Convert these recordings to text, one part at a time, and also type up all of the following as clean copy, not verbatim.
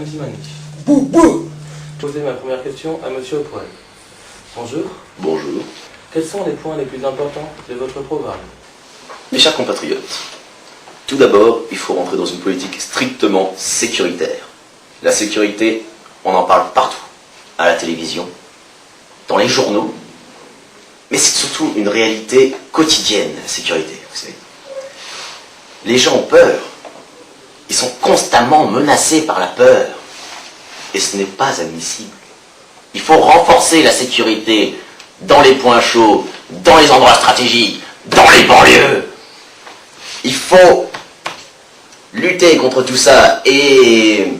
Mzimani. Bou. Poser ma première question à Monsieur Opoel. Bonjour. Bonjour. Quels sont les points les plus importants de votre programme? Mes chers compatriotes, tout d'abord, il faut rentrer dans une politique strictement sécuritaire. La sécurité, on en parle partout. À la télévision, dans les journaux, mais c'est surtout une réalité quotidienne, la sécurité, vous savez. Les gens ont peur. Ils sont constamment menacés par la peur. Et ce n'est pas admissible. Il faut renforcer la sécurité dans les points chauds, dans les endroits stratégiques, dans les banlieues. Il faut lutter contre tout ça et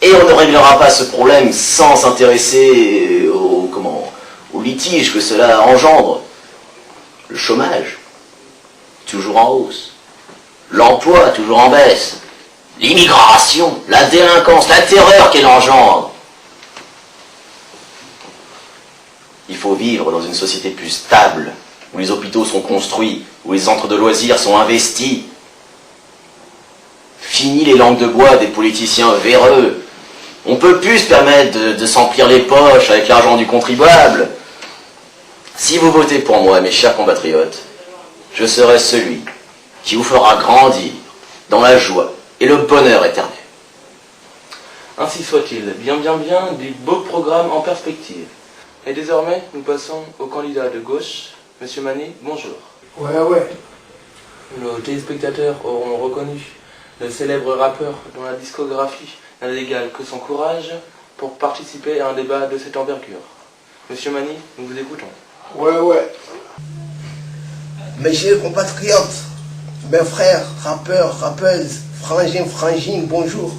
on ne réglera pas ce problème sans s'intéresser au litige que cela engendre. Le chômage, toujours en hausse. L'emploi, toujours en baisse. L'immigration, la délinquance, la terreur qu'elle engendre. Il faut vivre dans une société plus stable, où les hôpitaux sont construits, où les centres de loisirs sont investis. Fini les langues de bois des politiciens véreux. On ne peut plus se permettre de s'emplir les poches avec l'argent du contribuable. Si vous votez pour moi, mes chers compatriotes, je serai celui qui vous fera grandir dans la joie et le bonheur éternel. Ainsi soit-il. Bien, des beaux programmes en perspective. Et désormais, nous passons au candidat de gauche, Monsieur Mani, bonjour. Ouais. Nos téléspectateurs auront reconnu le célèbre rappeur dont la discographie n'a d'égal que son courage pour participer à un débat de cette envergure. Monsieur Mani, nous vous écoutons. Ouais. Mes chers compatriotes, mes frères, rappeurs, rappeuses, frangines, bonjour.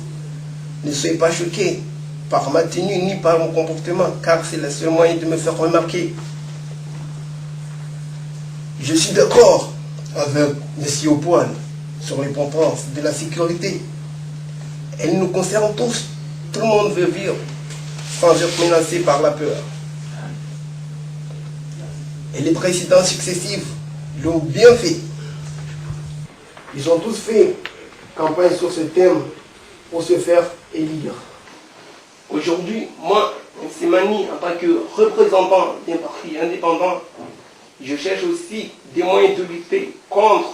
Ne soyez pas choqués par ma tenue ni par mon comportement, car c'est le seul moyen de me faire remarquer. Je suis d'accord avec M. Opoel sur l'importance de la sécurité. Elle nous concerne tous. Tout le monde veut vivre sans être menacé par la peur. Et les présidents successifs l'ont bien fait. Ils ont tous fait campagne sur ce thème pour se faire élire. Aujourd'hui, moi, Mzimani, en tant que représentant d'un parti indépendant, je cherche aussi des moyens de lutter contre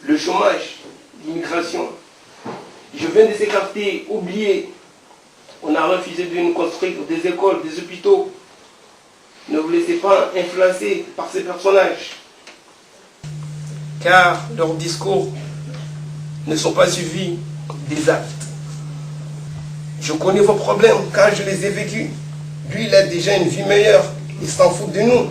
le chômage, l'immigration. Je viens de ces quartiers oubliés. On a refusé de nous construire des écoles, des hôpitaux. Ne vous laissez pas influencer par ces personnages, car leurs discours ne sont pas suivis des actes. Je connais vos problèmes car je les ai vécus. Lui, il a déjà une vie meilleure. Il s'en fout de nous.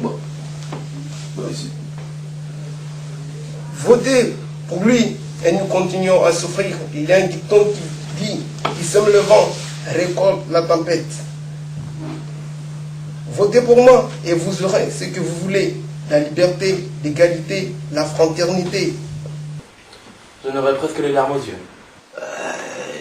Votez pour lui et nous continuons à souffrir. Il y a un dicton qui dit qui sème le vent récolte la tempête. Votez pour moi et vous aurez ce que vous voulez. La liberté, l'égalité, la fraternité. Je n'aurai presque les larmes aux yeux.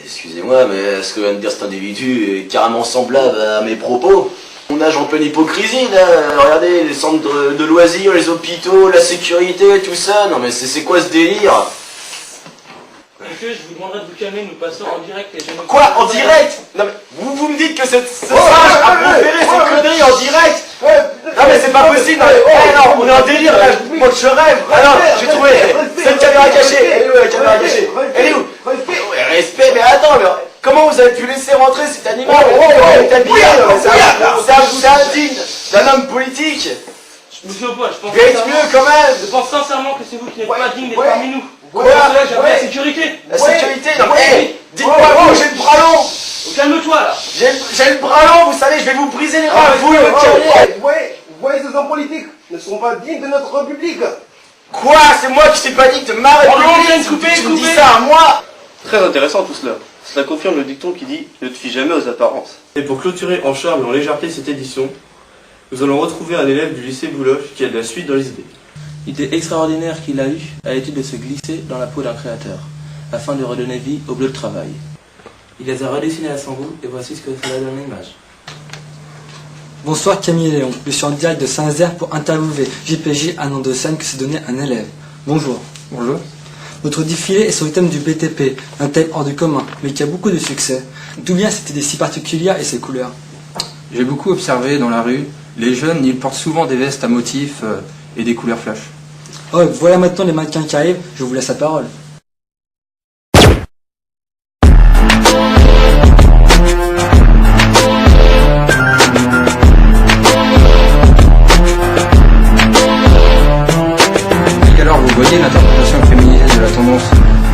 Excusez-moi, mais ce que vient de dire cet individu est carrément semblable à mes propos. On nage en pleine hypocrisie, là. Regardez, les centres de loisirs, les hôpitaux, la sécurité, tout ça. Non mais c'est quoi ce délire? Monsieur, je vous demanderai de vous calmer, nous passons en direct et je ne... Quoi? En direct? Non mais vous me dites que ce singe a proféré ces conneries en direct? Non mais c'est pas possible. Non, on est en délire là, moi je rêve. Alors, j'ai trouvé. C'est une caméra cachée. Elle est où la caméra cachée? Elle est où? Respect, mais attends, mais comment vous avez pu laisser rentrer cet animal? C'est indigne d'un homme politique. Monsieur Opoel, je pense Mais être mieux quand même. Je pense sincèrement que c'est vous qui n'êtes pas digne d'être parmi nous. Quoi? J'avais la sécurité. La sécurité? Non mais, dites-moi vous, j'ai le bras long. Calme-toi là. J'ai le bras long, vous savez, je vais vous briser les bras, vous et votre carrière. Vous voyez, ces hommes politiques ne sont pas dignes de notre République. Quoi? C'est moi qui suis pas digne de ma République? Tu me dis ça à moi? Très intéressant tout cela. Cela confirme le dicton qui dit « Ne te fie jamais aux apparences ». Et pour clôturer en charme et en légèreté cette édition, nous allons retrouver un élève du lycée Bouloche qui a de la suite dans les idées. L'idée extraordinaire qu'il a eue a été de se glisser dans la peau d'un créateur, afin de redonner vie au bleu de travail. Il les a redessinés à son goût et voici ce que cela donne à l'image. Bonsoir Camille et Léon, je suis en direct de Saint-Nazaire pour interviewer JPJ, un nom de scène que s'est donné un élève. Bonjour. Bonjour. Notre défilé est sur le thème du BTP, un thème hors du commun, mais qui a beaucoup de succès. D'où vient cette idée si particulière et ces couleurs? J'ai beaucoup observé dans la rue, les jeunes, ils portent souvent des vestes à motifs et des couleurs flash. Oh, voilà maintenant les mannequins qui arrivent, je vous laisse la parole. Alors vous voyez l'interprétation féminisée de la tendance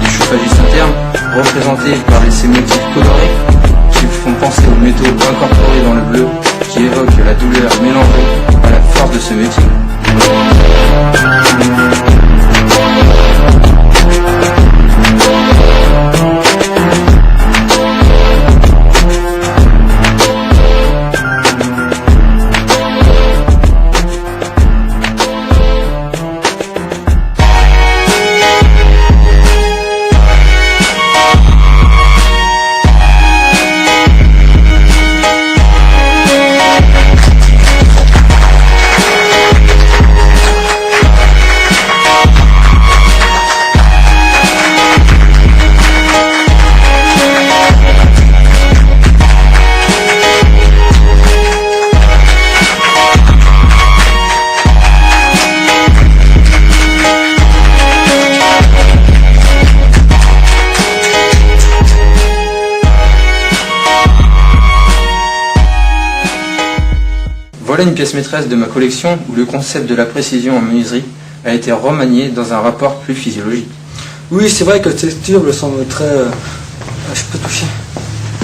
du chauffagiste interne, représentée par ces motifs colorés qui font penser aux métaux incorporés dans le bleu, qui évoquent la douleur mélangée à la force de ce métier. Voilà une pièce maîtresse de ma collection où le concept de la précision en menuiserie a été remanié dans un rapport plus physiologique. Oui, c'est vrai que cette texture me semble très... je peux toucher.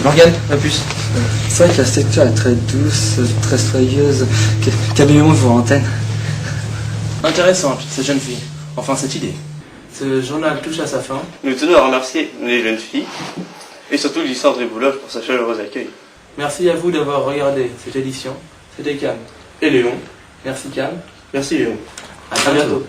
Morgane, la puce. C'est vrai que la texture est très douce, très soyeuse. Quel moment vous antenne. Intéressante, cette jeune fille. Enfin, cette idée. Ce journal touche à sa fin. Nous tenons à remercier les jeunes filles et surtout Lycée André Boulogne pour sa chaleureuse accueil. Merci à vous d'avoir regardé cette édition. C'était Cam. Et Léon. Merci Cam. Merci Léon. À très bientôt.